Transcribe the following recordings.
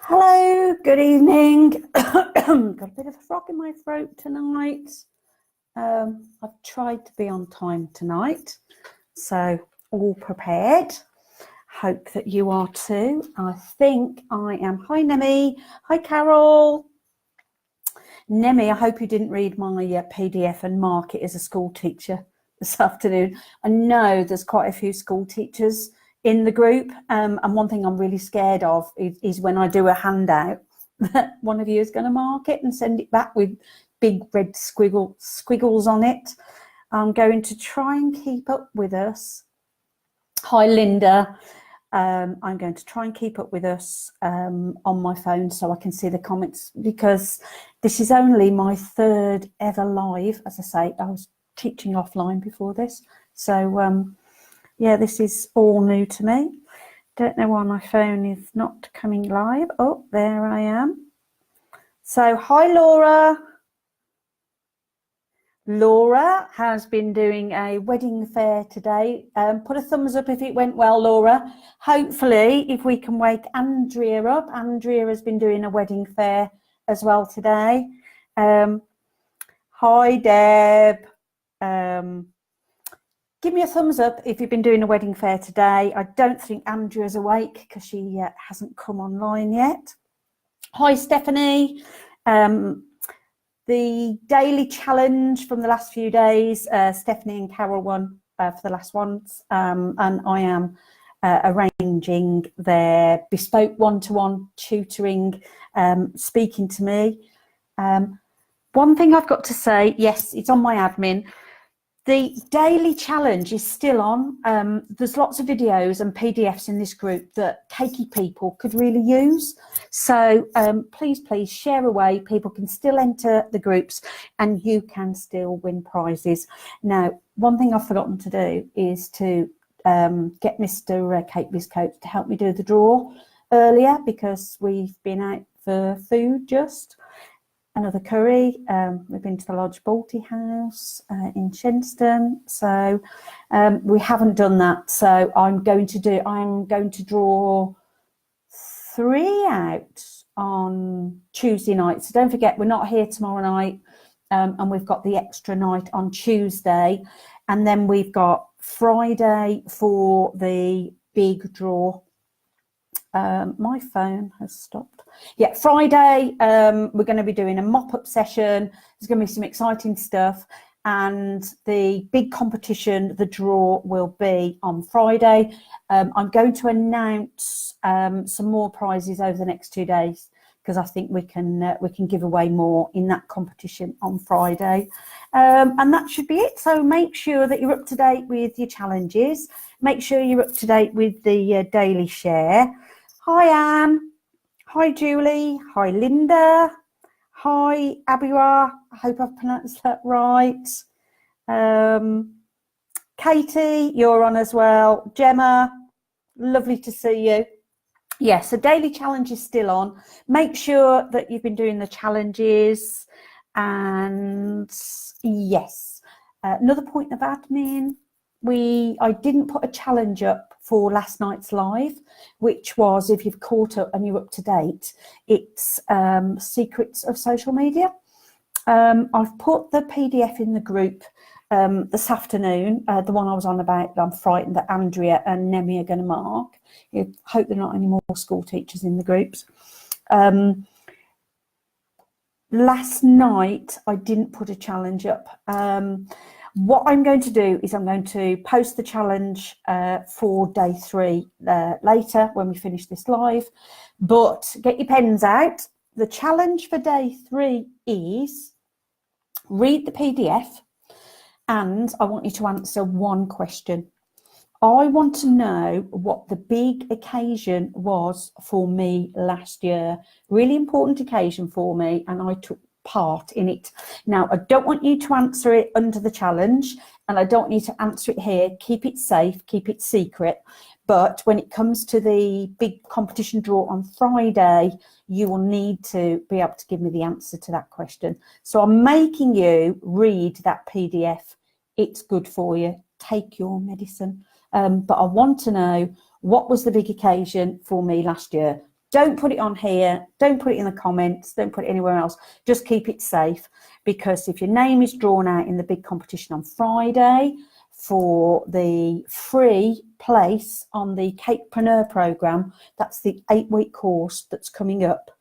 Hello, good evening. Got a bit of a frog in my throat tonight. I've tried to be on time tonight, so all prepared. Hope that you are too. I think I am. Hi, Nemi. Hi, Carol. Nemi, I hope you didn't read my PDF and mark it as a school teacher this afternoon. I know there's quite a few school teachers in the group, and one thing I'm really scared of is when I do a handout that one of you is going to mark it and send it back with big red squiggles on it. I'm going to try and keep up with us. Hi, Linda. I'm going to try and keep up with us on my phone so I can see the comments, because this is only my third ever live. As I say, I was teaching offline before this, so yeah, this is all new to me. Don't know why my phone is not coming live. Oh, there I am. So hi, Laura. Laura has been doing a wedding fair today. Put a thumbs up if it went well, Laura. Hopefully, if we can wake Andrea up. Andrea has been doing a wedding fair as well today. Hi, Deb. Give me a thumbs up if you've been doing a wedding fair today. I don't think Andrea's awake because she hasn't come online yet. Hi, Stephanie. The daily challenge from the last few days, Stephanie and Carol won for the last ones, and I am arranging their bespoke one-to-one tutoring, speaking to me. One thing I've got to say, yes, it's on my admin. The daily challenge is still on. There's lots of videos and PDFs in this group that cakey people could really use. So please share away. People can still enter the groups and you can still win prizes. Now, one thing I've forgotten to do is to get Mr. Cake Biscoat to help me do the draw earlier, because we've been out for food just. Another curry. We've been to the Lodge Balti House in Shenstone, so we haven't done that. So I'm going to draw 3 out on Tuesday night. So don't forget, we're not here tomorrow night, and we've got the extra night on Tuesday, and then we've got Friday for the big draw. My phone has stopped. Yeah, Friday, we're going to be doing a mop-up session. There's going to be some exciting stuff. And the big competition, the draw, will be on Friday. I'm going to announce some more prizes over the next 2 days, because I think we can give away more in that competition on Friday. And that should be it. So make sure that you're up to date with your challenges. Make sure you're up to date with the daily share. Hi, Anne. Hi, Julie. Hi, Linda. Hi, Abira. I hope I've pronounced that right. Katie, you're on as well. Gemma, lovely to see you. Yes, the daily challenge is still on. Make sure that you've been doing the challenges. And yes, another point of admin. I didn't put a challenge up for last night's live, which was, if you've caught up and you're up to date, it's secrets of social media. I've put the PDF in the group this afternoon, the one I was on about. I'm frightened that Andrea and Nemi are going to mark. I hope there are not any more school teachers in the groups. Last night I didn't put a challenge up. What I'm going to do is I'm going to post the challenge for day 3 later when we finish this live. But get your pens out. The challenge for day 3 is read the PDF, and I want you to answer one question. I want to know what the big occasion was for me last year. Really important occasion for me, and I took part in it. Now, I don't want you to answer it under the challenge, and I don't want you to answer it here. Keep it safe, keep it secret. But when it comes to the big competition draw on Friday, you will need to be able to give me the answer to that question. So I'm making you read that PDF. It's good for you. Take your medicine. But I want to know, what was the big occasion for me last year? Don't put it on here. Don't put it in the comments. Don't put it anywhere else. Just keep it safe, because if your name is drawn out in the big competition on Friday for the free place on the Capepreneur program, that's the 8-week course that's coming up,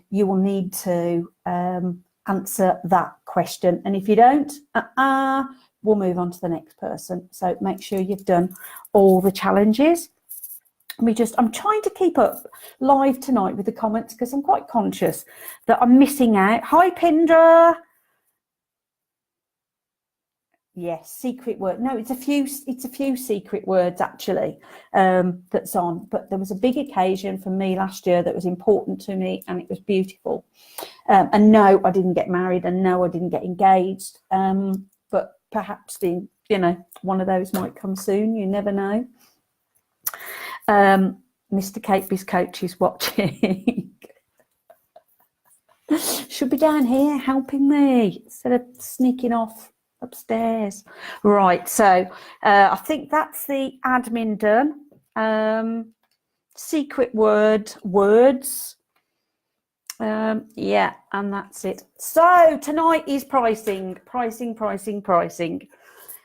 you will need to answer that question. And if you don't, we'll move on to the next person. So make sure you've done all the challenges. I'm trying to keep up live tonight with the comments, because I'm quite conscious that I'm missing out. Hi, Pindra. Yes, secret word. No, it's a few secret words actually that's on. But there was a big occasion for me last year that was important to me, and it was beautiful. And no, I didn't get married, and no, I didn't get engaged. But perhaps one of those might come soon. You never know. Mr. Capeby's coach is watching. Should be down here helping me instead of sneaking off upstairs. Right, so I think that's the admin done. Secret words. Yeah, and that's it. So tonight is pricing.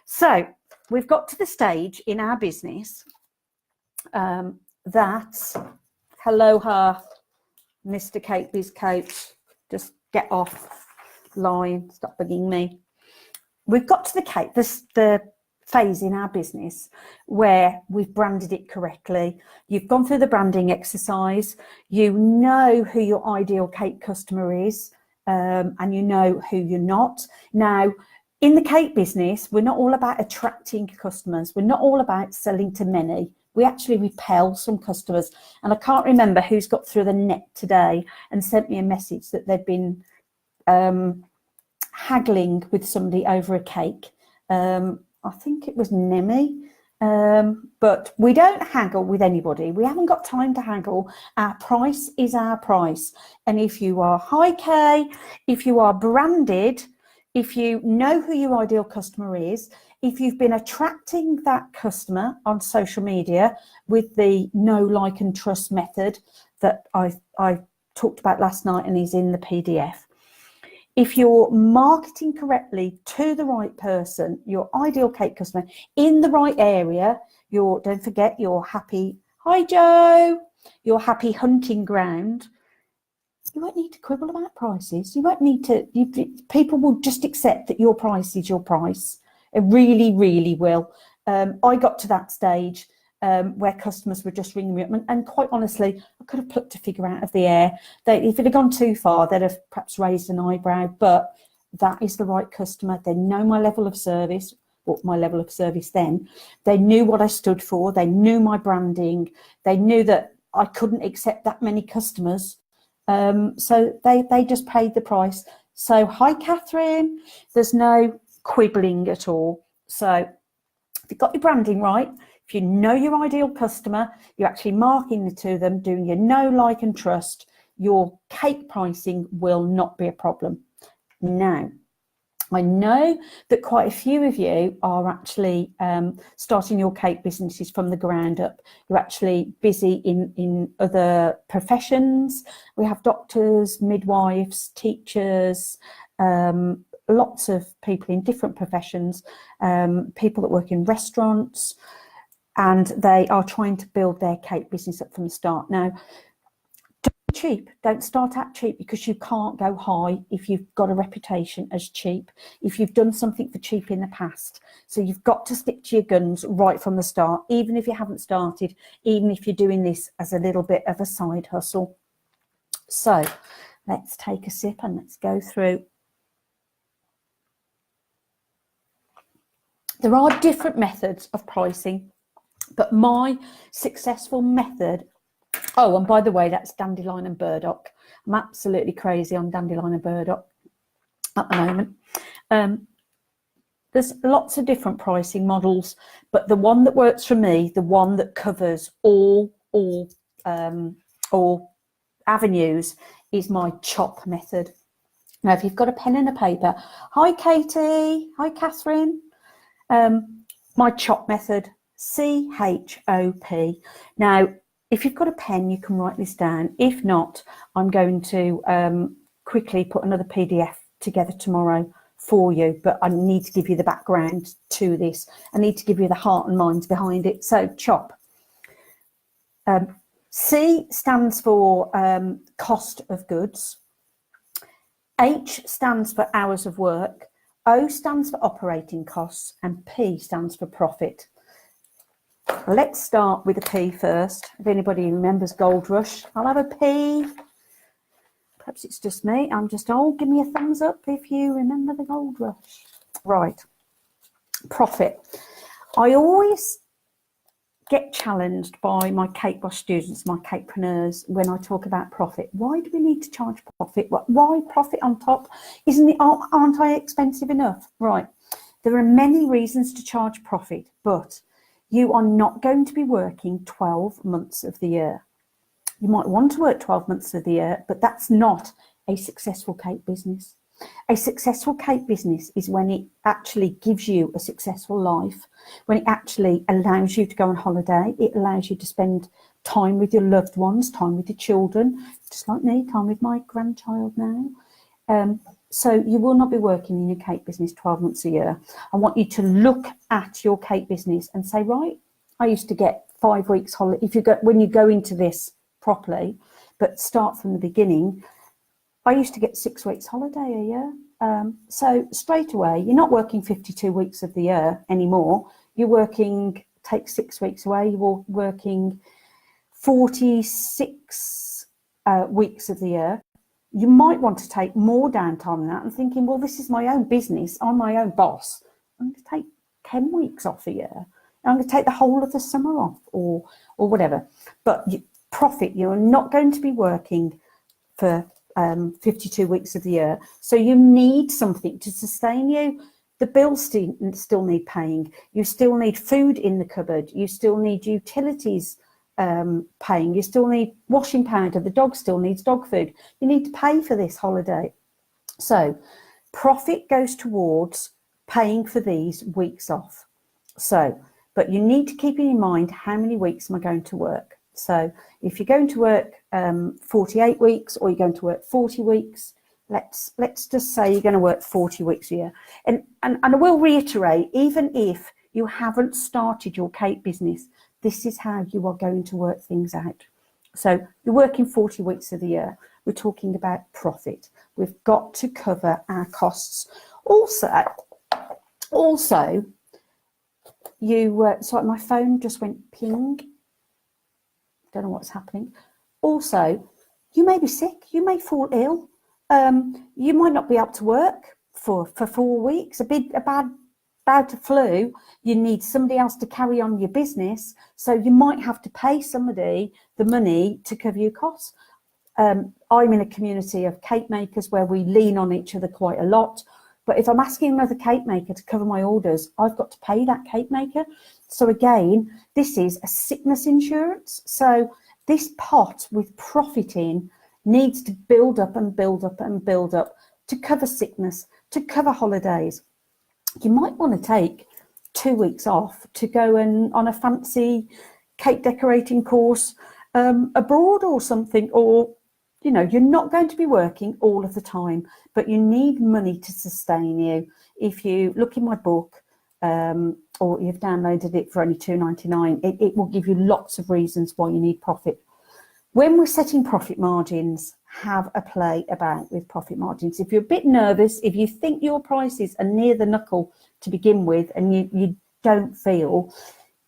So we've got to the stage in our business that, aloha, Mr. Capeby's coach, just get off line, stop bugging me. We've got to the phase in our business where we've branded it correctly. You've gone through the branding exercise. You know who your ideal Cape customer is, and you know who you're not. Now, in the Cape business, we're not all about attracting customers. We're not all about selling to many. We actually repel some customers. And I can't remember who's got through the net today and sent me a message that they've been haggling with somebody over a cake. I think it was Nemi. But we don't haggle with anybody. We haven't got time to haggle. Our price is our price. And if you are high K, if you are branded, if you know who your ideal customer is, if you've been attracting that customer on social media with the know, like and trust method that I talked about last night and is in the PDF, if you're marketing correctly to the right person, your ideal Cape customer in the right area, don't forget your happy, hi Joe, your happy hunting ground, you won't need to quibble about prices. You won't need to, people will just accept that your price is your price. It really, really will. I got to that stage where customers were just ringing me up, and quite honestly, I could have plucked a figure out of the air. If it had gone too far, they'd have perhaps raised an eyebrow, but that is the right customer. They know my level of service, or my level of service then. They knew what I stood for. They knew my branding. They knew that I couldn't accept that many customers. So they just paid the price. So hi, Catherine. There's no quibbling at all. So if you've got your branding right, if you know your ideal customer, you're actually marketing to them, doing your know, like and trust, your Cape pricing will not be a problem. Now, I know that quite a few of you are actually starting your Cape businesses from the ground up. You're actually busy in other professions. We have doctors, midwives, teachers, lots of people in different professions, people that work in restaurants, and they are trying to build their Cape business up from the start. Now, don't be cheap. Don't start out cheap, because you can't go high if you've got a reputation as cheap, if you've done something for cheap in the past. So you've got to stick to your guns right from the start, even if you haven't started, even if you're doing this as a little bit of a side hustle. So let's take a sip and let's go through. There are different methods of pricing, but my successful method, oh, and by the way, that's dandelion and burdock. I'm absolutely crazy on dandelion and burdock at the moment. There's lots of different pricing models, but the one that works for me, the one that covers all avenues, is my CHOP method. Now, if you've got a pen and a paper, hi Katie, hi Catherine. My CHOP method, CHOP. Now, If you've got a pen, you can write this down. If not, I'm going to quickly put another PDF together tomorrow for you, but I need to give you the background to this. I need to give you the heart and minds behind it. So CHOP. C stands for cost of goods. H stands for hours of work. O stands for operating costs, and P stands for profit. Let's start with a P first. If anybody remembers Gold Rush, I'll have a P. Perhaps it's just me. I'm just old. Give me a thumbs up if you remember the Gold Rush. Right. Profit. I always get challenged by my Cake Boss students, my Catepreneurs, when I talk about profit. Why do we need to charge profit? Why profit on top? Aren't I expensive enough? Right. There are many reasons to charge profit, but you are not going to be working 12 months of the year. You might want to work 12 months of the year, but that's not a successful cake business. A successful cake business is when it actually gives you a successful life, when it actually allows you to go on holiday, it allows you to spend time with your loved ones, time with your children, just like me, time with my grandchild now. So you will not be working in your cake business 12 months a year. I want you to look at your cake business and say, right, I used to get 5 weeks holiday. When you go into this properly, but start from the beginning, I used to get 6 weeks holiday a year. So straight away, you're not working 52 weeks of the year anymore. You're working, take 6 weeks away, you're working 46 weeks of the year. You might want to take more downtime than that and thinking, well, this is my own business. I'm my own boss. I'm going to take 10 weeks off a year. I'm going to take the whole of the summer off or whatever. But profit, you're not going to be working for 52 weeks of the year. So you need something to sustain you. The bills still need paying. You still need food in the cupboard. You still need utilities paying. You still need washing powder. The dog still needs dog food. You need to pay for this holiday. So profit goes towards paying for these weeks off. So, but you need to keep in mind, how many weeks am I going to work? So if you're going to work 48 weeks or you're going to work 40 weeks, let's just say you're going to work 40 weeks a year. And I will reiterate, even if you haven't started your cake business, this is how you are going to work things out. So you're working 40 weeks of the year. We're talking about profit. We've got to cover our costs. Also, sorry, my phone just went ping. Don't know what's happening. Also, you may be sick. You may fall ill. You might not be able to work for 4 weeks. A bad bout of flu, you need somebody else to carry on your business, so you might have to pay somebody the money to cover your costs. I'm in a community of cake makers where we lean on each other quite a lot, but if I'm asking another cake maker to cover my orders, I've got to pay that cake maker. So again, this is a sickness insurance. So this pot with profit in needs to build up and build up and build up to cover sickness, to cover holidays. You might want to take 2 weeks off to go on a fancy cake decorating course abroad or something, or, you know, you're not going to be working all of the time, but you need money to sustain you. If you look in my book or you've downloaded it for only $2.99, it will give you lots of reasons why you need profit. When we're setting profit margins, have a play about with profit margins. If you're a bit nervous, if you think your prices are near the knuckle to begin with and you don't feel,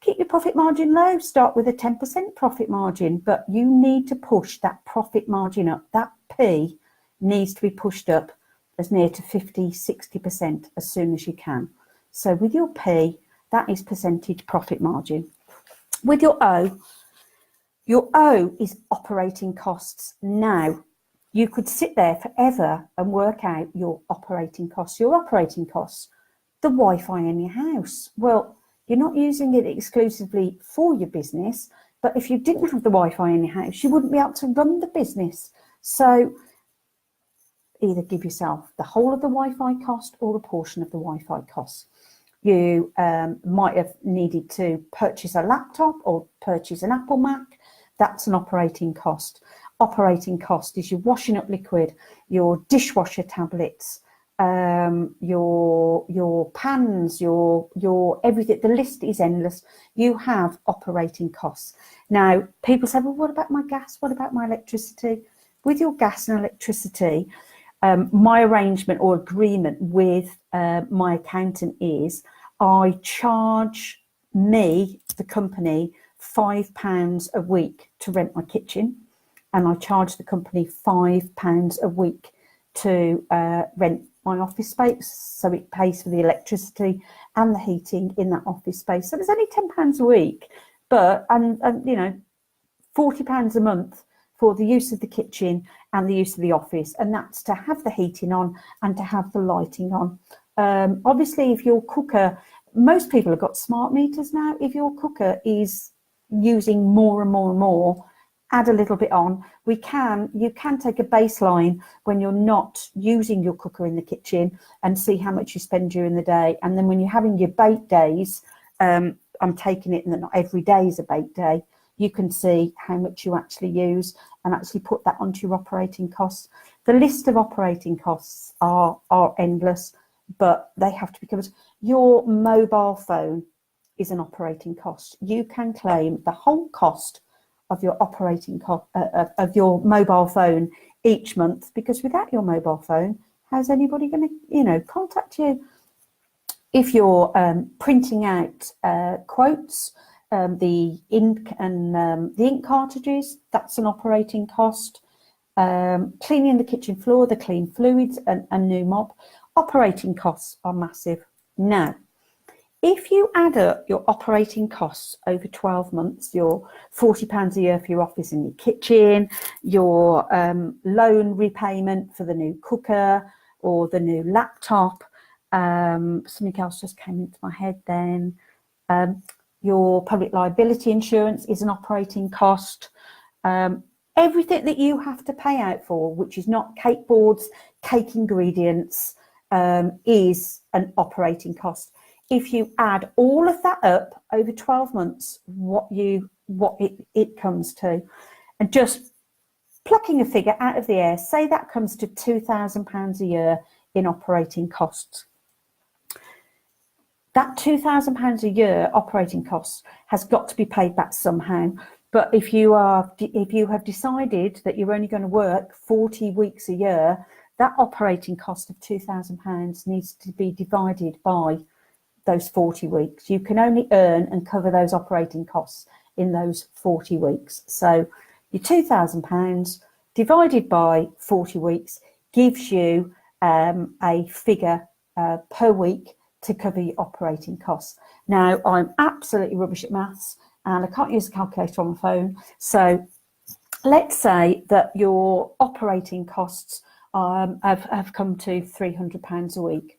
keep your profit margin low. Start with a 10% profit margin, but you need to push that profit margin up. That P needs to be pushed up as near to 50, 60% as soon as you can. So with your P, that is percentage profit margin. With your O is operating costs. Now, you could sit there forever and work out your operating costs. Your operating costs, the Wi-Fi in your house. Well, you're not using it exclusively for your business, but if you didn't have the Wi-Fi in your house, you wouldn't be able to run the business. So either give yourself the whole of the Wi-Fi cost or a portion of the Wi-Fi cost. You might have needed to purchase a laptop or purchase an Apple Mac That's an operating cost. Operating cost is your washing up liquid, your dishwasher tablets, your pans, your everything. The list is endless. You have operating costs. Now, people say, well, what about my gas? What about my electricity? With your gas and electricity, my arrangement or agreement with my accountant is I charge the company, £5 a week to rent my kitchen, and I charge the company £5 a week to rent my office space, so it pays for the electricity and the heating in that office space. So there's only £10 a week, but and you know, £40 a month for the use of the kitchen and the use of the office, and that's to have the heating on and to have the lighting on. Obviously, if your cooker, most people have got smart meters now. If your cooker is using more and more and more, add a little bit on. You can take a baseline when you're not using your cooker in the kitchen and see how much you spend during the day. And then when you're having your bake days, I'm taking it that not every day is a bake day, you can see how much you actually use and actually put that onto your operating costs. The list of operating costs are endless, but they have to be covered. Your mobile phone is an operating cost. You can claim the whole cost of your operating cost of your mobile phone each month, because without your mobile phone, how's anybody going to, you know, contact you? If you're printing out quotes, the ink and the ink cartridges, that's an operating cost. Cleaning the kitchen floor, the clean fluids and new mop, operating costs are massive. Now, if you add up your operating costs over 12 months, your £40 a year for your office and your kitchen, your loan repayment for the new cooker or the new laptop, something else just came into my head then, your public liability insurance is an operating cost. Everything that you have to pay out for, which is not cake boards, cake ingredients, is an operating cost. If you add all of that up over 12 months, what it comes to, and just plucking a figure out of the air, say that comes to £2,000 a year in operating costs. That £2,000 a year operating costs has got to be paid back somehow. But if you have decided that you're only going to work 40 weeks a year, that operating cost of £2,000 needs to be divided by those 40 weeks. You can only earn and cover those operating costs in those 40 weeks. So your £2,000 divided by 40 weeks gives you a figure per week to cover your operating costs. Now, I'm absolutely rubbish at maths and I can't use a calculator on my phone. So let's say that your operating costs have come to £300 a week.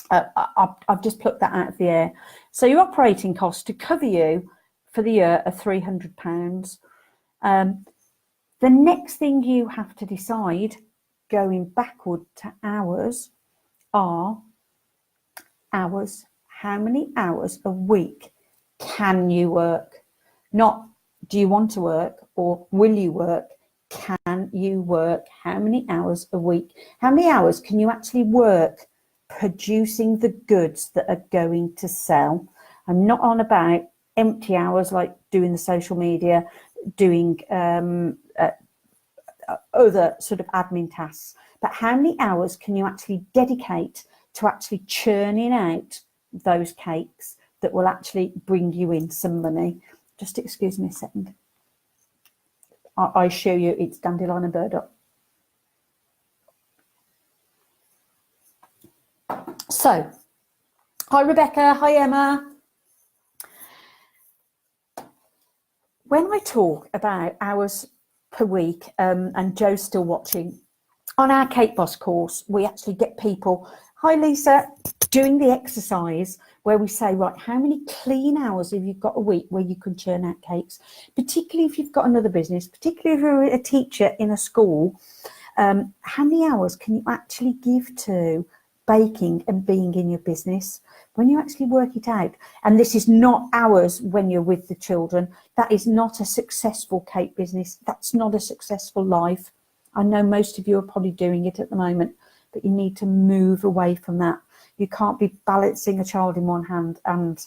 I've just plucked that out of the air. So your operating costs to cover you for the year are £300. The next thing you have to decide, going backward to hours, are hours. How many hours a week can you work? Not do you want to work or will you work? Can you work? How many hours a week? How many hours can you actually work producing the goods that are going to sell? I'm not on about empty hours like doing the social media, doing other sort of admin tasks, but how many hours can you actually dedicate to actually churning out those cakes that will actually bring you in some money? Just excuse me a second. I show you it's dandelion and burdock. So, hi Rebecca, hi Emma. When I talk about hours per week, and Joe's still watching, on our Cake Boss course, we actually get people, hi Lisa, doing the exercise where we say, right, how many clean hours have you got a week where you can churn out cakes? Particularly if you've got another business, particularly if you're a teacher in a school, how many hours can you actually give to baking and being in your business, when you actually work it out, and this is not hours when you're with the children, that is not a successful cake business. That's not a successful life. I know most of you are probably doing it at the moment, but you need to move away from that. You can't be balancing a child in one hand and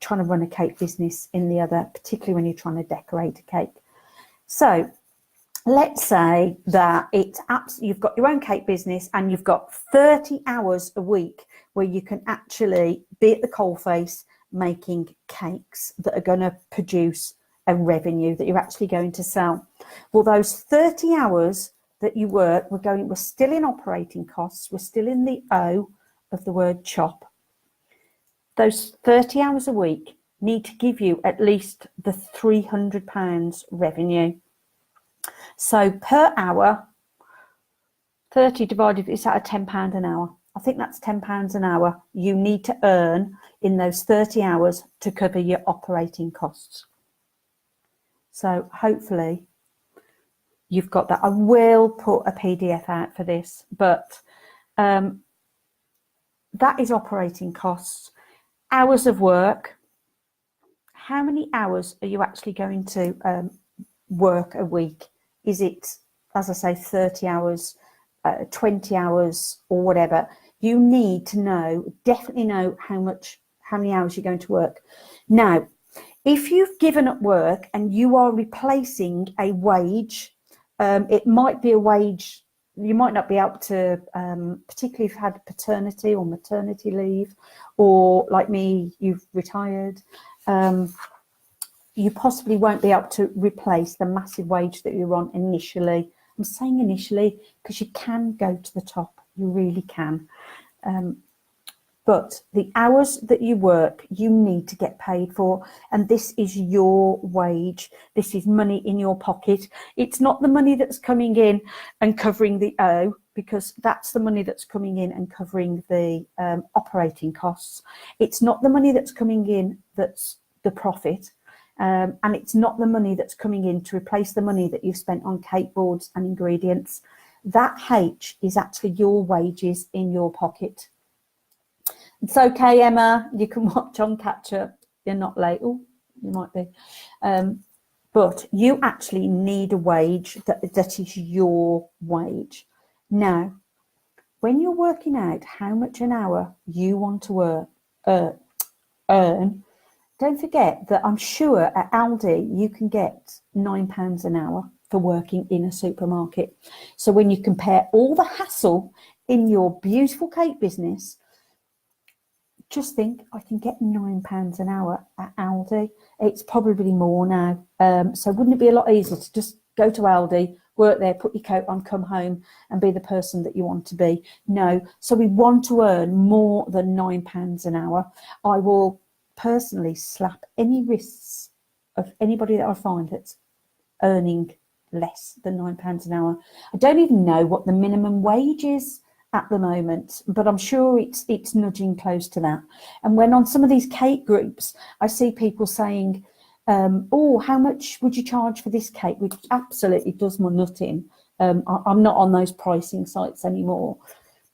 trying to run a cake business in the other, particularly when you're trying to decorate a cake. So let's say that you've got your own cake business and you've got 30 hours a week where you can actually be at the coalface making cakes that are going to produce a revenue that you're actually going to sell. Well, those 30 hours that you work, we're still in operating costs. We're still in the O of the word chop. Those 30 hours a week need to give you at least the £300 revenue. So per hour, 30 divided, is that a £10 an hour? I think that's £10 an hour you need to earn in those 30 hours to cover your operating costs. So hopefully you've got that. I will put a PDF out for this, but that is operating costs. Hours of work. How many hours are you actually going to work a week? Is it, as I say, 30 hours, 20 hours or whatever? You need to know, definitely know how many hours you're going to work. Now, if you've given up work and you are replacing a wage, it might be a wage, you might not be able to, particularly if you've had paternity or maternity leave, or like me, you've retired, you possibly won't be able to replace the massive wage that you're on initially. I'm saying initially because you can go to the top, you really can. But the hours that you work, you need to get paid for. And this is your wage. This is money in your pocket. It's not the money that's coming in and covering the O, because that's the money that's coming in and covering the operating costs. It's not the money that's coming in that's the profit. And it's not the money that's coming in to replace the money that you've spent on cake boards and ingredients. That H is actually your wages in your pocket. It's okay, Emma, you can watch on catch up. You're not late. Oh, you might be. But you actually need a wage that is your wage. Now, when you're working out how much an hour you want to earn, don't forget that I'm sure at Aldi you can get £9 an hour for working in a supermarket. So when you compare all the hassle in your beautiful cake business, just think, I can get £9 an hour at Aldi. It's probably more now. So wouldn't it be a lot easier to just go to Aldi, work there, put your coat on, come home and be the person that you want to be? No. So we want to earn more than £9 an hour. I will personally slap any wrists of anybody that I find that's earning less than £9 an hour. I don't even know what the minimum wage is at the moment, but I'm sure it's nudging close to that. And when on some of these cake groups, I see people saying, oh, how much would you charge for this cake? Which absolutely does my nut in. I'm not on those pricing sites anymore,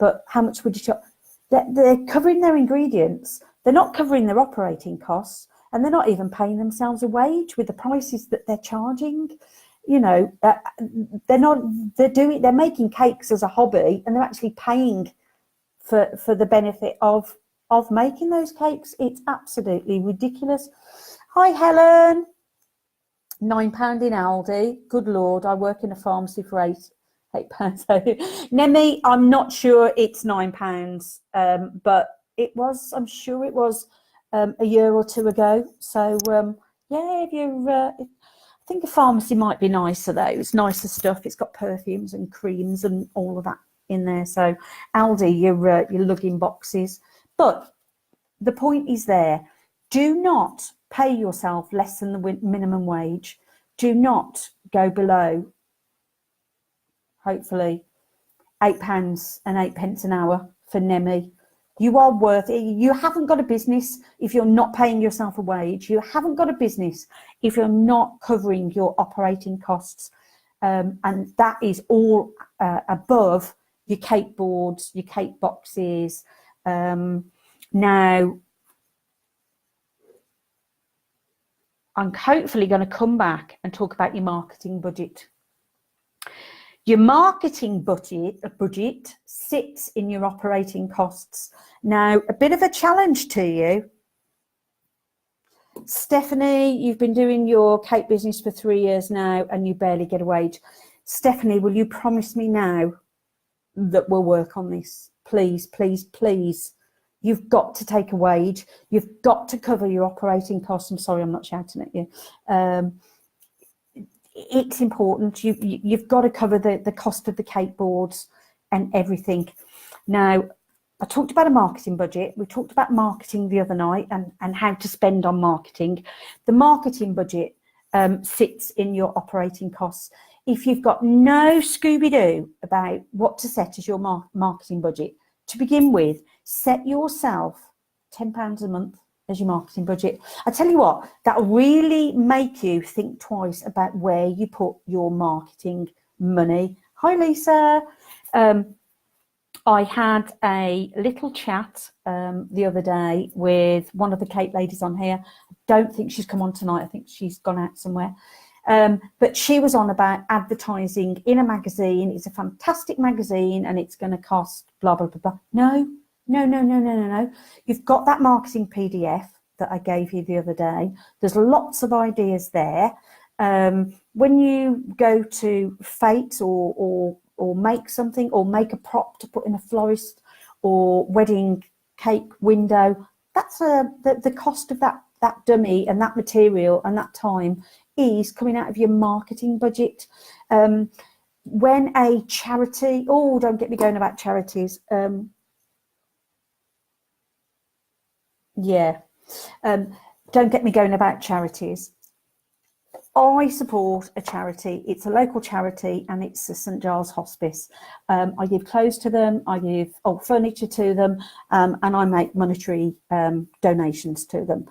but how much would you charge? They're covering their ingredients. They're not covering their operating costs, and they're not even paying themselves a wage with the prices that they're charging. You know, they're making cakes as a hobby, and they're actually paying for the benefit of making those cakes. It's absolutely ridiculous. Hi, Helen. £9 in Aldi. Good Lord, I work in a pharmacy for £8. Nemi, I'm not sure it's £9, but it was, I'm sure it was a year or two ago. So yeah, if you're I think a pharmacy might be nicer though. It's nicer stuff. It's got perfumes and creams and all of that in there. So Aldi, you're lugging boxes. But the point is there. Do not pay yourself less than the minimum wage. Do not go below, hopefully, £8 and 8p an hour for Nemi. You are worth it. You haven't got a business if you're not paying yourself a wage. You haven't got a business if you're not covering your operating costs. And that is all above your cake boards, your cake boxes. Now, I'm hopefully going to come back and talk about your marketing budget. Your marketing budget sits in your operating costs. Now, a bit of a challenge to you. Stephanie, you've been doing your cake business for 3 years now and you barely get a wage. Stephanie, will you promise me now that we'll work on this? Please, please, please. You've got to take a wage. You've got to cover your operating costs. I'm sorry, I'm not shouting at you. It's important. You've got to cover the cost of the cake boards and everything. Now, I talked about a marketing budget. We talked about marketing the other night and how to spend on marketing. The marketing budget sits in your operating costs. If you've got no Scooby-Doo about what to set as your marketing budget, to begin with, set yourself £10 a month as your marketing budget. I tell you what, that'll really make you think twice about where you put your marketing money. Hi, Lisa. I had a little chat the other day with one of the cake ladies on here. I don't think she's come on tonight. I think she's gone out somewhere. But she was on about advertising in a magazine. It's a fantastic magazine and it's going to cost blah, blah, blah, blah. No. You've got that marketing PDF that I gave you the other day. There's lots of ideas there. When you go to Fate or make something or make a prop to put in a florist or wedding cake window, that's the cost of that dummy and that material and that time is coming out of your marketing budget. When a charity, oh, don't get me going about charities. Don't get me going about charities. I support a charity. It's a local charity and it's the St Giles Hospice. I give clothes to them, I give furniture to them, and I make monetary donations to them.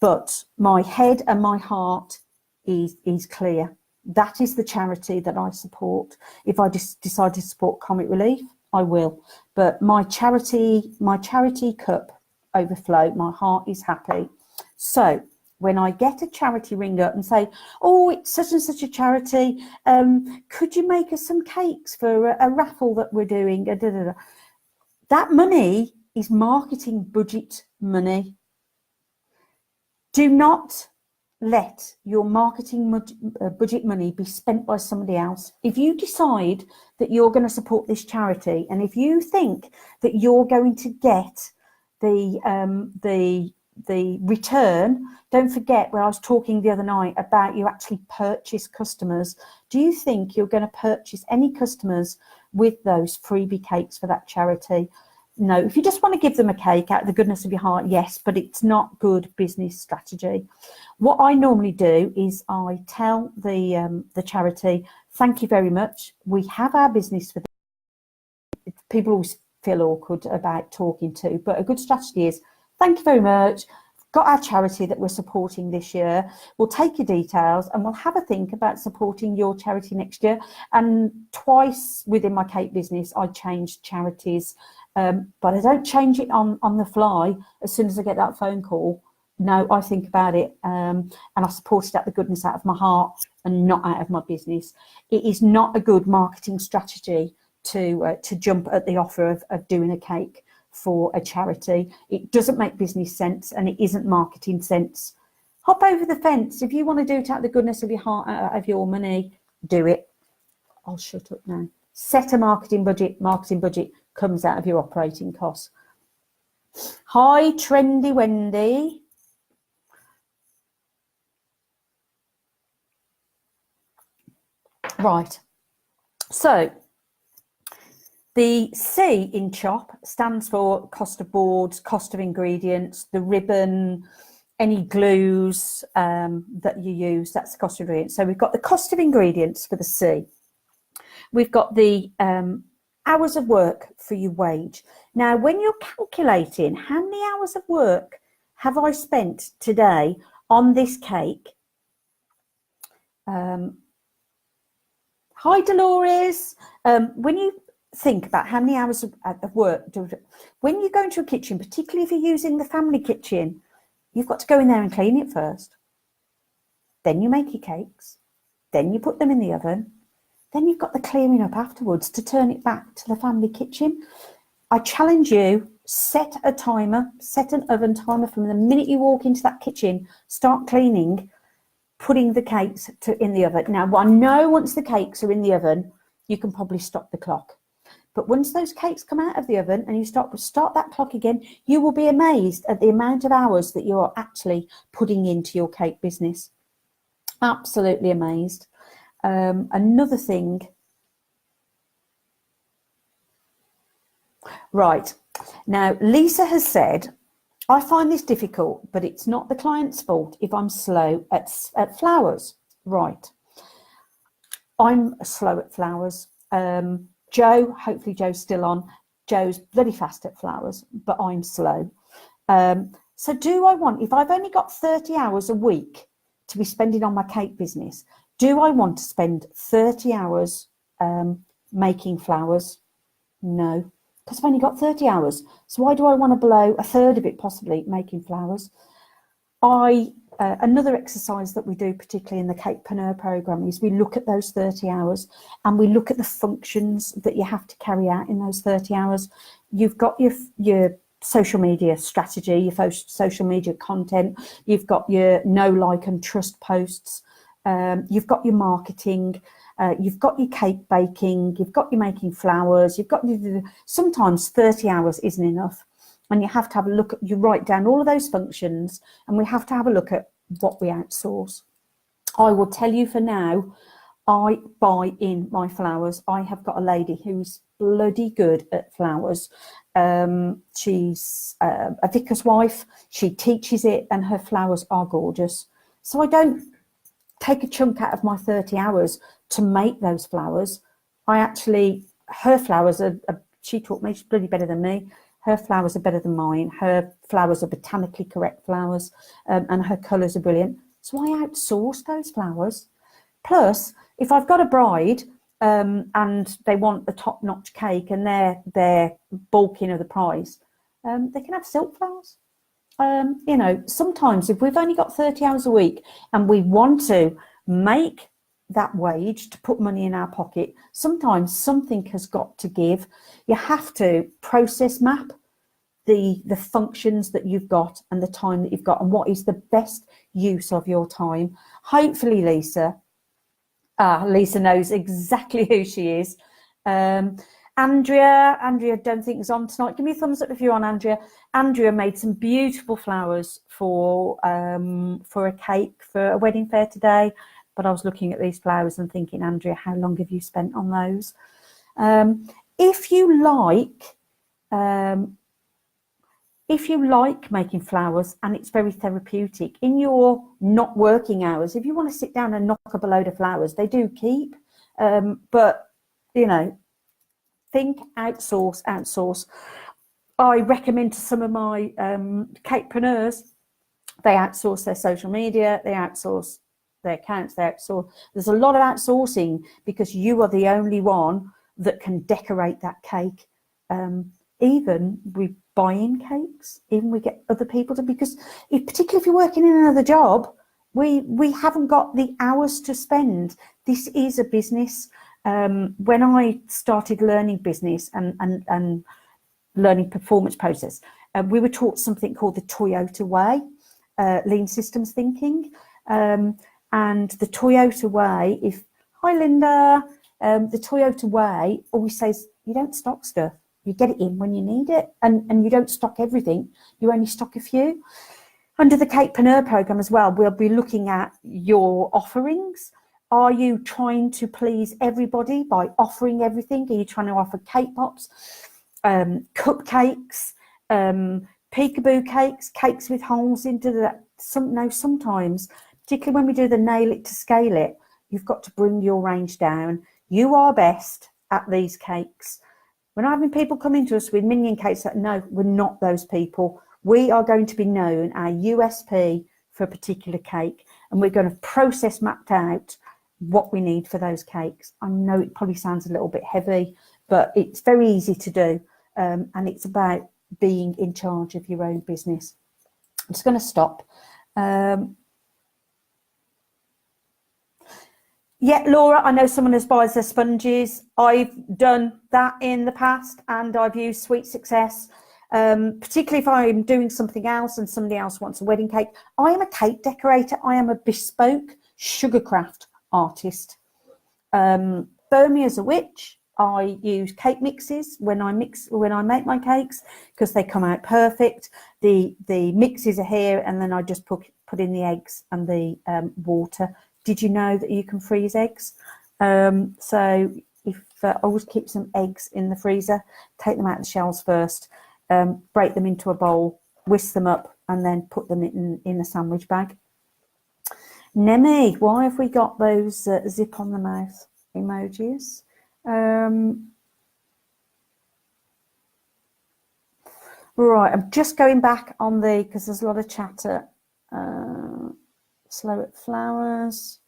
But my head and my heart is clear. That is the charity that I support. If I decide to support Comic Relief, I will. But my charity cup overflow, my heart is happy. So when I get a charity ring up and say, oh, it's such and such a charity, could you make us some cakes for a raffle that we're doing? That money is marketing budget money. Do not let your marketing budget money be spent by somebody else. If you decide that you're going to support this charity and if you think that you're going to get the return, don't forget where I was talking the other night about you actually purchase customers. Do you think you're going to purchase any customers with those freebie cakes for that charity? No. If you just want to give them a cake out of the goodness of your heart, yes, but it's not good business strategy. What I normally do is I tell the charity, thank you very much. We have our business for this. People always feel awkward about talking to, but a good strategy is, thank you very much. Got our charity that we're supporting this year. We'll take your details and we'll have a think about supporting your charity next year. And twice within my cake business, I changed charities, but I don't change it on the fly as soon as I get that phone call. No, I think about it and I support it out the goodness out of my heart and not out of my business. It is not a good marketing strategy to jump at the offer of doing a cake for a charity. It doesn't make business sense and it isn't marketing sense. Hop over the fence. If you want to do it out of the goodness of your heart, out of your money, do it. I'll shut up now. Set a marketing budget. Marketing budget comes out of your operating costs. Hi, Trendy Wendy. Right. So the C in CHOP stands for cost of boards, cost of ingredients, the ribbon, any glues that you use, that's the cost of ingredients. So we've got the cost of ingredients for the C. We've got the hours of work for your wage. Now, when you're calculating how many hours of work have I spent today on this cake, hi Dolores, when you think about how many hours of work. When you go into a kitchen, particularly if you're using the family kitchen, you've got to go in there and clean it first. Then you make your cakes. Then you put them in the oven. Then you've got the clearing up afterwards to turn it back to the family kitchen. I challenge you, set a timer, set an oven timer from the minute you walk into that kitchen, start cleaning, putting the cakes in the oven. Now, I know once the cakes are in the oven, you can probably stop the clock. But once those cakes come out of the oven and you start that clock again, you will be amazed at the amount of hours that you are actually putting into your cake business. Absolutely amazed. Another thing. Right. Now, Lisa has said, I find this difficult, but it's not the client's fault if I'm slow at flowers. Right. I'm slow at flowers. Joe, hopefully Joe's still on. Joe's bloody fast at flowers, but I'm slow. So do I want, if I've only got 30 hours a week to be spending on my cake business, do I want to spend 30 hours making flowers? No, because I've only got 30 hours. So why do I want to blow a third of it possibly making flowers? Another exercise that we do, particularly in the Capepreneur program, is we look at those 30 hours and we look at the functions that you have to carry out in those 30 hours. You've got your social media strategy, your social media content, you've got your know, like and trust posts, you've got your marketing, you've got your cake baking, you've got your making flowers, you've got sometimes 30 hours isn't enough. And you have to have a look at, you write down all of those functions, and we have to have a look at what we outsource. I will tell you for now, I buy in my flowers. I have got a lady who's bloody good at flowers. She's a vicar's wife. She teaches it, and her flowers are gorgeous. So I don't take a chunk out of my 30 hours to make those flowers. Her flowers are, she taught me, she's bloody better than me. Her flowers are better than mine. Her flowers are botanically correct flowers, and her colours are brilliant. So I outsource those flowers. Plus, if I've got a bride and they want a top-notch cake and they're bulking of the price, they can have silk flowers. You know, sometimes if we've only got 30 hours a week and we want to make that wage to put money in our pocket, sometimes something has got to give. You have to process map the functions that you've got and the time that you've got and what is the best use of your time. Hopefully Lisa knows exactly who she is. Andrea don't think is on tonight. Give me a thumbs up if you're on, Andrea. Andrea made some beautiful flowers for a cake for a wedding fair today. But I was looking at these flowers and thinking, Andrea, how long have you spent on those? If you like making flowers and it's very therapeutic, in your not working hours, if you want to sit down and knock up a load of flowers, they do keep. But, you know, think outsource. I recommend to some of my Capepreneurs, they outsource their social media, they outsource their accounts, they outsource. There's a lot of outsourcing because you are the only one that can decorate that cake. Even we buy in cakes, even we get other people to, because particularly if you're working in another job, we haven't got the hours to spend. This is a business. When I started learning business and learning performance process, we were taught something called the Toyota way, lean systems thinking. And the Toyota way, hi Linda, the Toyota way always says you don't stock stuff, you get it in when you need it, and you don't stock everything, you only stock a few. Under the Capepreneur program as well, we'll be looking at your offerings. Are you trying to please everybody by offering everything? Are you trying to offer cake pops, cupcakes, peekaboo cakes, cakes with holes into that? Sometimes, particularly when we do the nail it to scale it, you've got to bring your range down. You are best at these cakes. We're not having people come into us with minion cakes that, no, we're not those people. We are going to be known, our USP for a particular cake, and we're going to process mapped out what we need for those cakes. I know it probably sounds a little bit heavy, but it's very easy to do, and it's about being in charge of your own business. I'm just going to stop. Yeah, Laura, I know someone who buys their sponges. I've done that in the past, and I've used Sweet Success, particularly if I'm doing something else and somebody else wants a wedding cake. I am a cake decorator. I am a bespoke sugarcraft artist. Burn me as a witch. I use cake mixes when I make my cakes, because they come out perfect. The mixes are here, and then I just put in the eggs and the water. Did you know that you can freeze eggs? So if always keep some eggs in the freezer, take them out of the shells first, break them into a bowl, whisk them up, and then put them in a sandwich bag. Nemi, why have we got those zip on the mouth emojis? Right, I'm just going back on because there's a lot of chatter. Slow at flowers.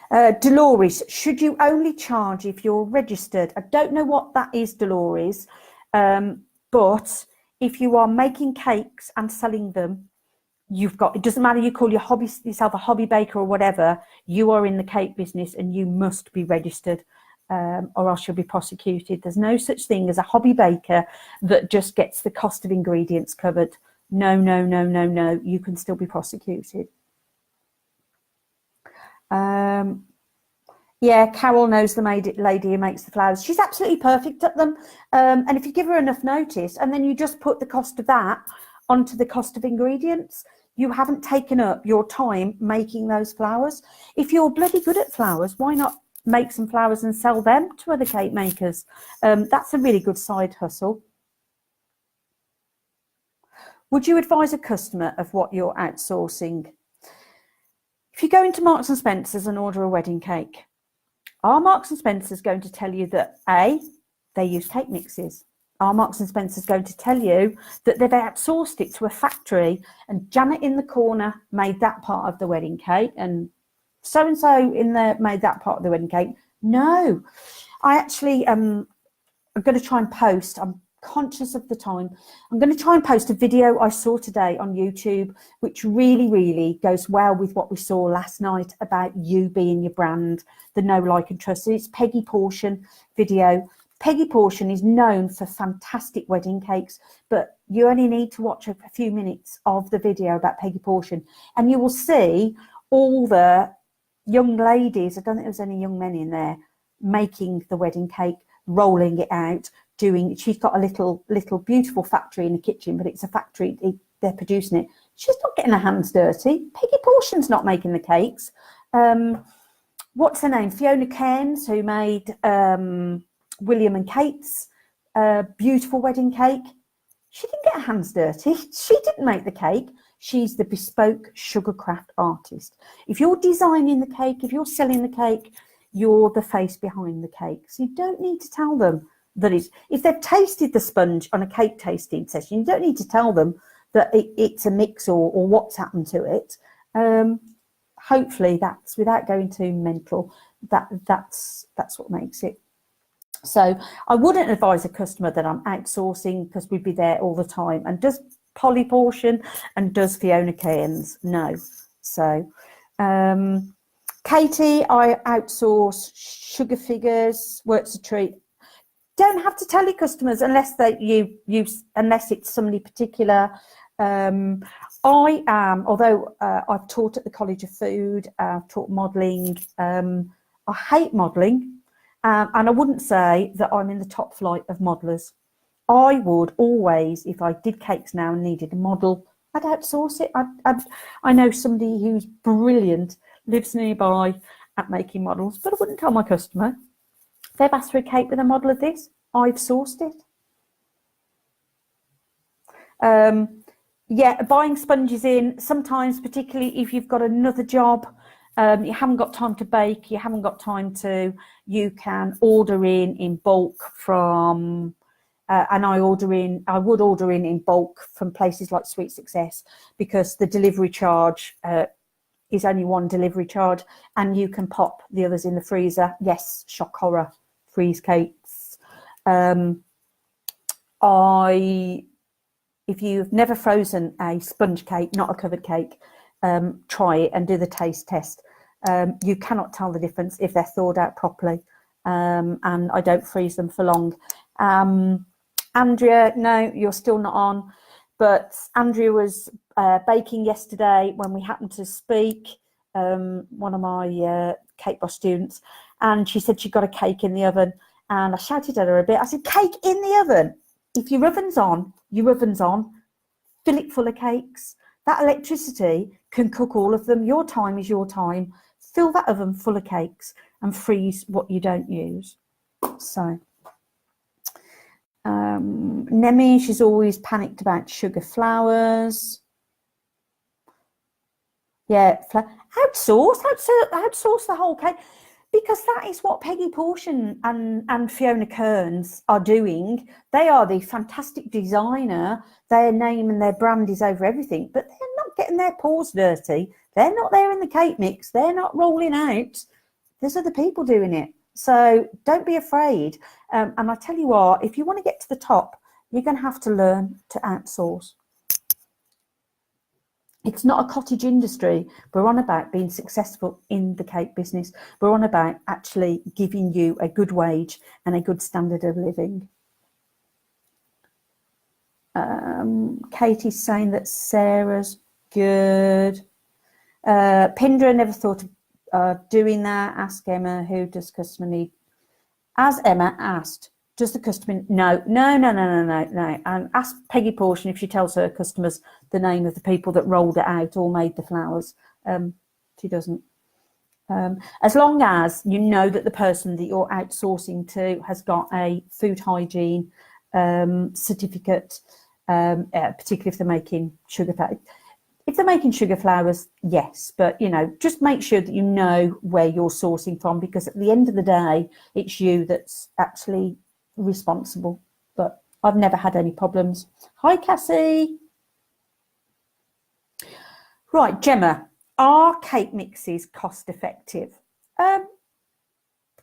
Dolores, should you only charge if you're registered? I don't know what that is, Dolores, but if you are making cakes and selling them, it doesn't matter, you call yourself a hobby baker or whatever, you are in the cake business and you must be registered, or else you'll be prosecuted. There's no such thing as a hobby baker that just gets the cost of ingredients covered. No, no, no, no, no. You can still be prosecuted. Yeah, Carol knows the lady who makes the flowers. She's absolutely perfect at them. And if you give her enough notice, and then you just put the cost of that onto the cost of ingredients, you haven't taken up your time making those flowers. If you're bloody good at flowers, why not make some flowers and sell them to other cake makers? That's a really good side hustle. Would you advise a customer of what you're outsourcing? If you go into Marks and Spencer's and order a wedding cake, are Marks and Spencer's going to tell you that A, they use cake mixes? Are Marks and Spencer's going to tell you that they've outsourced it to a factory and Janet in the corner made that part of the wedding cake and so-and-so in there made that part of the wedding cake? No. I actually I'm going to try and post, I'm conscious of the time, I'm going to try and post a video I saw today on YouTube, which really, really goes well with what we saw last night about you being your brand, the know, like and trust. So it's Peggy Portion video. Peggy Portion is known for fantastic wedding cakes, but you only need to watch a few minutes of the video about Peggy Portion and you will see all the young ladies, I don't think there's any young men in there, making the wedding cake, rolling it out, she's got a little beautiful factory in the kitchen, but it's a factory, they're producing it. She's not getting her hands dirty. Peggy Portion's not making the cakes. What's her name? Fiona Cairns, who made William and Kate's beautiful wedding cake. She didn't get her hands dirty. She didn't make the cake. She's the bespoke sugarcraft artist. If you're designing the cake, if you're selling the cake, you're the face behind the cake. So you don't need to tell them that if they've tasted the sponge on a cake tasting session, you don't need to tell them that it's a mix or what's happened to it. Hopefully that's, without going too mental, that's what makes it. So I wouldn't advise a customer that I'm outsourcing, because we'd be there all the time. And does Polly Portion and does Fiona Cairns? No. So Katie, I outsource Sugar Figures, Works a Treat. Don't have to tell your customers unless unless it's somebody particular. I am, although I've taught at the College of Food, I've taught modelling. I hate modelling, and I wouldn't say that I'm in the top flight of modellers. I would always, if I did cakes now and needed a model, I'd outsource it. I know somebody who's brilliant, lives nearby at making models, but I wouldn't tell my customer. If they've asked for a cake with a model of this, I've sourced it. Yeah, buying sponges in, sometimes, particularly if you've got another job, you haven't got time to bake, you haven't got time to, you can order in bulk from, and I would order in bulk from places like Sweet Success, because the delivery charge is only one delivery charge, and you can pop the others in the freezer. Yes, shock horror, freeze cakes. If you've never frozen a sponge cake, not a covered cake, try it and do the taste test. You cannot tell the difference if they're thawed out properly, and I don't freeze them for long. Andrea, no, you're still not on, but Andrea was baking yesterday when we happened to speak, one of my Cake Boss students, and she said she got a cake in the oven, and I shouted at her a bit. I said, cake in the oven? If your oven's on, your oven's on. Fill it full of cakes. That electricity can cook all of them. Your time is your time. Fill that oven full of cakes and freeze what you don't use. So, Nemi, she's always panicked about sugar flowers. Yeah, outsource the whole cake, because that is what Peggy Portion and Fiona Kearns are doing. They are the fantastic designer. Their name and their brand is over everything, but they're not getting their paws dirty. They're not there in the cake mix. They're not rolling out. There's other people doing it. So don't be afraid. And I tell you what, if you want to get to the top, you're going to have to learn to outsource. It's not a cottage industry. We're on about being successful in the cake business. We're on about actually giving you a good wage and a good standard of living. Katie's saying that Sarah's good. Pindra never thought of doing that. Ask Emma, who does customer need? As Emma asked, does the customer? No. And ask Peggy Portion if she tells her customers the name of the people that rolled it out or made the flowers. She doesn't. As long as you know that the person that you're outsourcing to has got a food hygiene certificate, particularly if they're making sugar flowers. If they're making sugar flowers, yes, but just make sure that you know where you're sourcing from, because at the end of the day, it's you that's actually responsible. But I've never had any problems. Hi, Cassie. Right, Gemma, are cake mixes cost effective?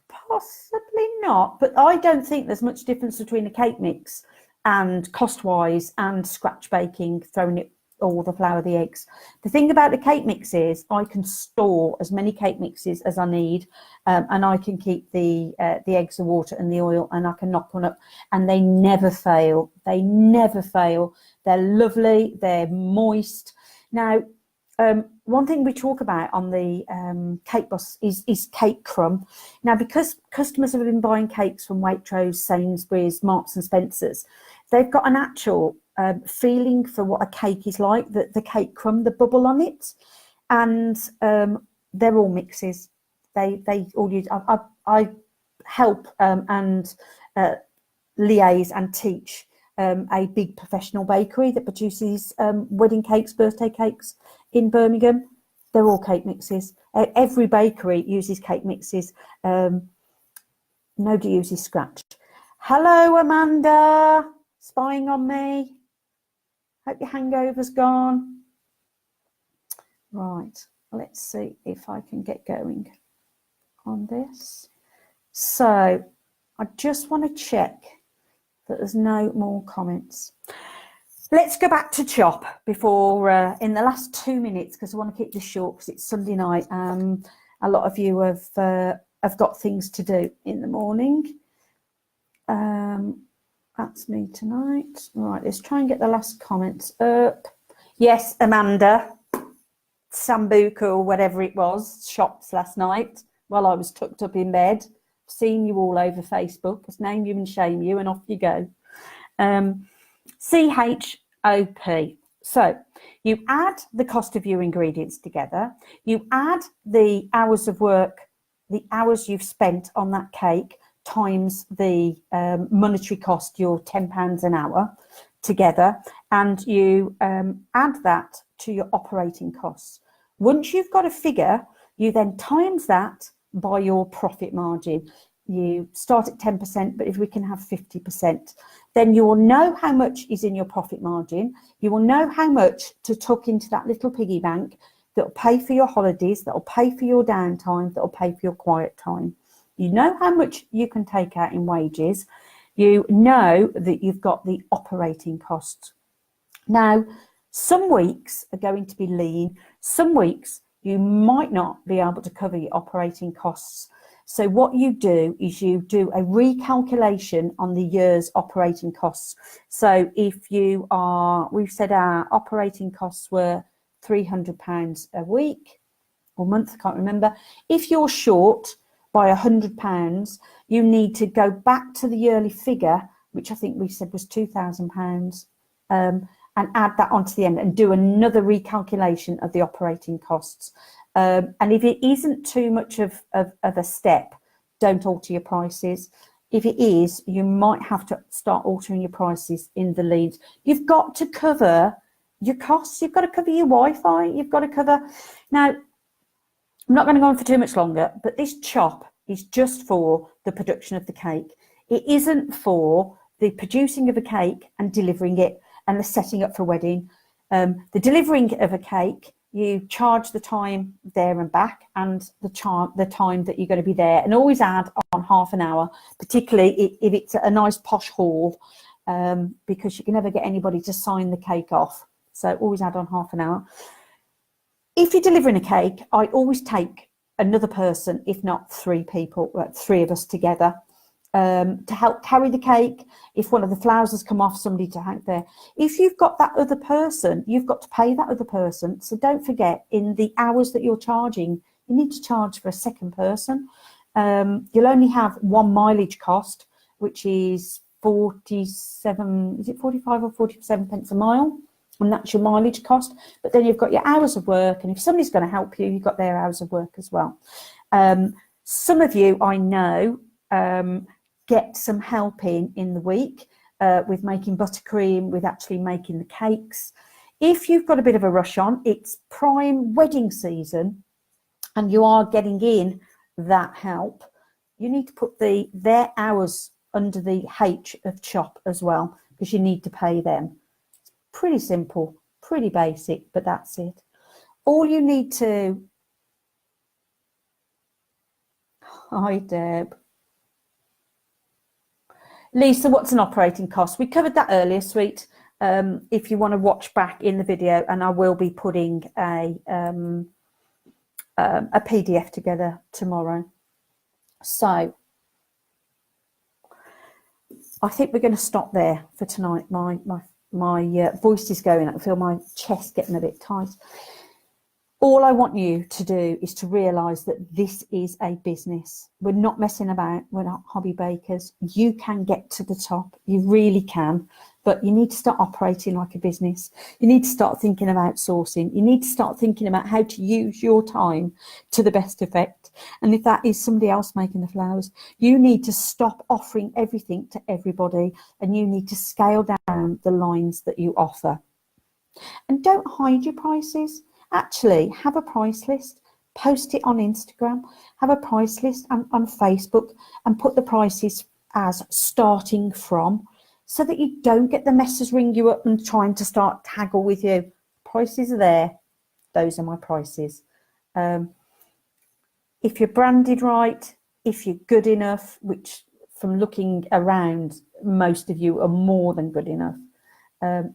Possibly not, but I don't think there's much difference between a cake mix and cost-wise and scratch baking, throwing it all the flour, the eggs. The thing about the cake mix is I can store as many cake mixes as I need, and I can keep the eggs, the water and the oil, and I can knock one up, and they never fail. They never fail. They're lovely. They're moist. Now, one thing we talk about on the Cake Boss is cake crumb. Now, because customers have been buying cakes from Waitrose, Sainsbury's, Marks and Spencer's, they've got an actual feeling for what a cake is like, the cake crumb, the bubble on it, and they're all mixes. They all use. I help and liaise and teach a big professional bakery that produces wedding cakes, birthday cakes in Birmingham. They're all cake mixes. Every bakery uses cake mixes. Nobody uses scratch. Hello, Amanda, spying on me. Hope your hangover's gone. Right, let's see if I can get going on this. So I just want to check that there's no more comments. Let's go back to Chop before in the last 2 minutes, because I want to keep this short because it's Sunday night. A lot of you have got things to do in the morning. That's me tonight. Right, let's try and get the last comments up. Yes, Amanda, Sambuca or whatever it was, shops last night while I was tucked up in bed. Seen you all over Facebook. Let's name you and shame you, and off you go. CHOP. So you add the cost of your ingredients together. You add the hours of work, the hours you've spent on that cake, times the monetary cost, your £10 an hour together, and you add that to your operating costs. Once you've got a figure, you then times that by your profit margin. You start at 10%, but if we can have 50%, then you will know how much is in your profit margin. You will know how much to tuck into that little piggy bank that'll pay for your holidays, that'll pay for your downtime, that'll pay for your quiet time. You know how much you can take out in wages. You know that you've got the operating costs. Now, some weeks are going to be lean. Some weeks you might not be able to cover your operating costs. So what you do is you do a recalculation on the year's operating costs. So if you are, we've said our operating costs were £300 a week or month, I can't remember. If you're short by £100, you need to go back to the yearly figure, which I think we said was £2,000, and add that onto the end and do another recalculation of the operating costs. And if it isn't too much of a step, don't alter your prices. If it is, you might have to start altering your prices in the leads. You've got to cover your costs. You've got to cover your Wi-Fi. You've got to cover. Now, I'm not going to go on for too much longer, but this chop is just for the production of the cake. It isn't for the producing of a cake and delivering it and the setting up for a wedding. The delivering of a cake, you charge the time there and back and the time that you're going to be there, and always add on half an hour, particularly if it's a nice posh hall, because you can never get anybody to sign the cake off. So always add on half an hour. If you're delivering a cake, I always take another person, if not three people, three of us together, to help carry the cake. If one of the flowers has come off, somebody to hang there. If you've got that other person, you've got to pay that other person. So don't forget, in the hours that you're charging, you need to charge for a second person. You'll only have one mileage cost, which is 47, is it 45 or 47 pence a mile? And that's your mileage cost. But then you've got your hours of work, and if somebody's going to help you, you've got their hours of work as well. Some of you, I know, get some help in the week with making buttercream, with actually making the cakes. If you've got a bit of a rush on, it's prime wedding season, and you are getting in that help, you need to put their hours under the H of CHOP as well, because you need to pay them. Pretty simple, pretty basic, but that's it. All you need to... Hi, Deb. Lisa, what's an operating cost? We covered that earlier, sweet. If you want to watch back in the video, and I will be putting a PDF together tomorrow. So I think we're going to stop there for tonight. My voice is going. I can feel my chest getting a bit tight. All I want you to do is to realise that this is a business. We're not messing about. We're not hobby bakers. You can get to the top. You really can. But you need to start operating like a business. You need to start thinking of outsourcing. You need to start thinking about how to use your time to the best effect. And if that is somebody else making the flowers, you need to stop offering everything to everybody, and you need to scale down the lines that you offer. And don't hide your prices. Actually, have a price list, post it on Instagram, have a price list on Facebook, and put the prices as starting from, so that you don't get the messers ring you up and trying to start haggle with you. Prices are there. Those are my prices. If you're branded right, if you're good enough, which from looking around, most of you are more than good enough,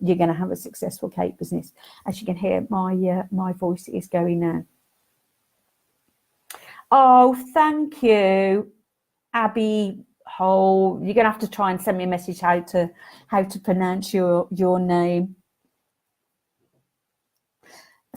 you're going to have a successful cake business. As you can hear, my voice is going now. Oh, thank you, Abby Hole. You're going to have to try and send me a message how to pronounce your name.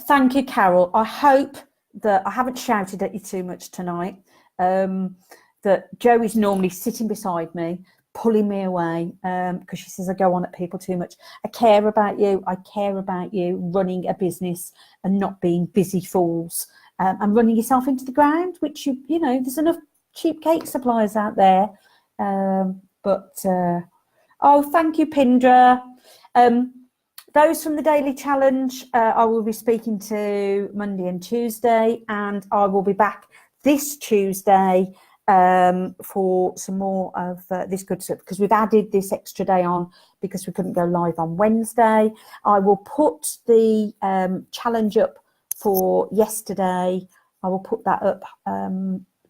Thank you, Carol. I hope that I haven't shouted at you too much tonight. That Jo is normally sitting beside me, pulling me away, because she says I go on at people too much. I care about you. I care about you running a business and not being busy fools, and running yourself into the ground, which you know, there's enough cheap cake suppliers out there. Oh, thank you, Pindra. Those from the Daily Challenge, I will be speaking to Monday and Tuesday, and I will be back this Tuesday for some more of this good stuff, because we've added this extra day on because we couldn't go live on Wednesday. I will put the challenge up for yesterday. I will put that up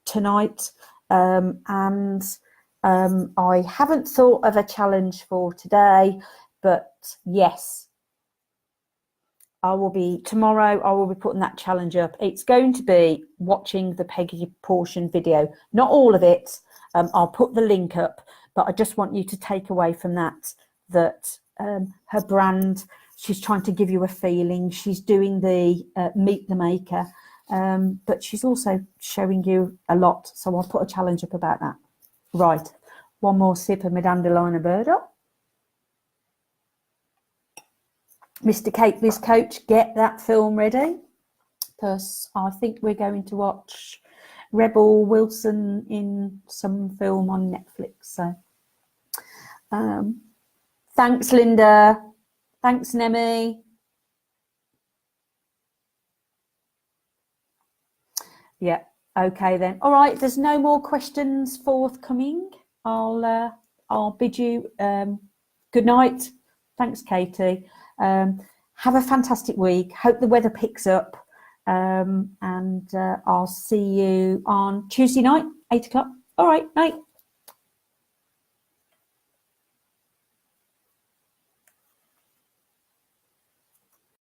tonight. And I haven't thought of a challenge for today, but yes, tomorrow I will be putting that challenge up. It's going to be watching the Peggy Portion video, not all of it. I'll put the link up, but I just want you to take away from that her brand, she's trying to give you a feeling. She's doing the Meet the Maker, but she's also showing you a lot. So I'll put a challenge up about that. Right, one more sip of my Dandelion Birdo. Mr. Cake Biz Coach, get that film ready, because I think we're going to watch Rebel Wilson in some film on Netflix. So thanks, Linda. Thanks, Nemi. Yeah, okay then. All right, there's no more questions forthcoming. I'll bid you good night. Thanks, Katie. Have a fantastic week. Hope the weather picks up. And I'll see you on Tuesday night, 8 o'clock. All right, night.